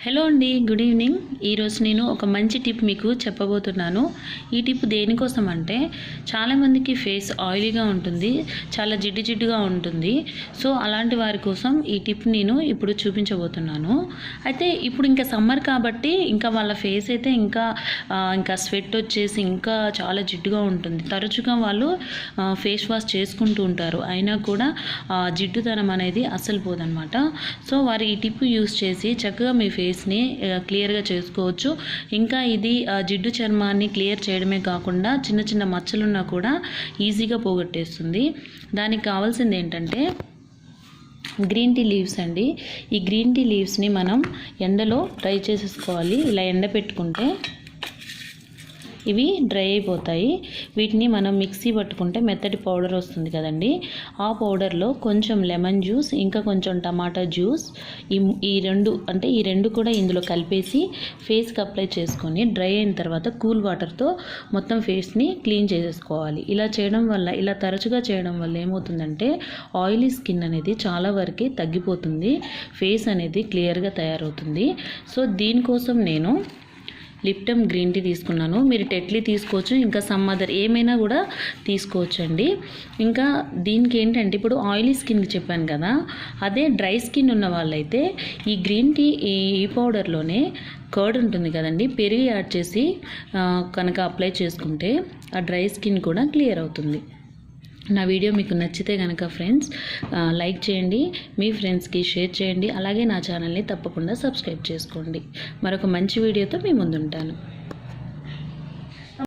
Hello అండి, good evening. ఈరోజు నేను ఒక మంచి టిప్ మీకు చెప్పబోతున్నాను. ఈ టిప్ దేనికోసం అంటే చాలామందికి ఫేస్ ఆయిలీగా ఉంటుంది, చాలా జిడ్డుగా ఉంటుంది. సో అలాంటి వారి కోసం ఈ టిప్ నేను ఇప్పుడు చూపించబోతున్నాను. అయితే ఇప్పుడు ఇంకా సమ్మర్ కాబట్టి ఇంకా వాళ్ళ ఫేస్ అయితే ఇంకా స్వెట్ వచ్చేసి ఇంకా చాలా జిడ్డుగా ఉంటుంది. తరచుగా వాళ్ళు ఫేస్ వాష్ చేసుకుంటూ ఉంటారు, అయినా కూడా జిడ్డుతనం అనేది అస్సలు పోదన్నమాట. సో వారు ఈ టిప్ యూస్ చేసి చక్కగా మీ ఫేస్ని క్లియర్గా చేసుకోవచ్చు. ఇంకా ఇది జిడ్డు చర్మాన్ని క్లియర్ చేయడమే కాకుండా చిన్న చిన్న మచ్చలున్నా కూడా ఈజీగా పోగొట్టేస్తుంది. దానికి కావాల్సింది ఏంటంటే గ్రీన్ టీ లీవ్స్ అండి. ఈ గ్రీన్ టీ లీవ్స్ని మనం ఎండలో డ్రై చేసేసుకోవాలి. ఇలా ఎండ పెట్టుకుంటే ఇవి డ్రై అయిపోతాయి. వీటిని మనం మిక్సీ పట్టుకుంటే మెత్తటి పౌడర్ వస్తుంది కదండి. ఆ పౌడర్లో కొంచెం లెమన్ జ్యూస్, ఇంకా కొంచెం టమాటా జ్యూస్, ఈ రెండు కూడా ఇందులో కలిపేసి ఫేస్కి అప్లై చేసుకొని డ్రై అయిన తర్వాత కూల్ వాటర్తో మొత్తం ఫేస్ని క్లీన్ చేసేసుకోవాలి. ఇలా తరచుగా చేయడం వల్ల ఏమవుతుందంటే ఆయిలీ స్కిన్ అనేది చాలా వరకు తగ్గిపోతుంది, ఫేస్ అనేది క్లియర్గా తయారవుతుంది. సో దీనికోసం నేను లిప్టమ్ గ్రీన్ టీ తీసుకున్నాను. మీరు టెట్లీ తీసుకోవచ్చు, ఇంకా సమ్ అదర్ ఏమైనా కూడా తీసుకోవచ్చు అండి. ఇంకా దీనికి ఏంటంటే ఇప్పుడు ఆయిలీ స్కిన్కి చెప్పాను కదా, అదే డ్రై స్కిన్ ఉన్న వాళ్ళైతే ఈ గ్రీన్ టీ ఈ పౌడర్లోనే కర్డ్ ఉంటుంది కదండి, పెరుగు యాడ్ చేసి కనుక అప్లై చేసుకుంటే ఆ డ్రై స్కిన్ కూడా క్లియర్ అవుతుంది. నా వీడియో మీకు నచ్చితే కనుక ఫ్రెండ్స్ లైక్ చేయండి, మీ ఫ్రెండ్స్కి షేర్ చేయండి, అలాగే నా ఛానల్ని తప్పకుండా సబ్స్క్రైబ్ చేసుకోండి. మరొక మంచి వీడియోతో మీ ముందుంటాను.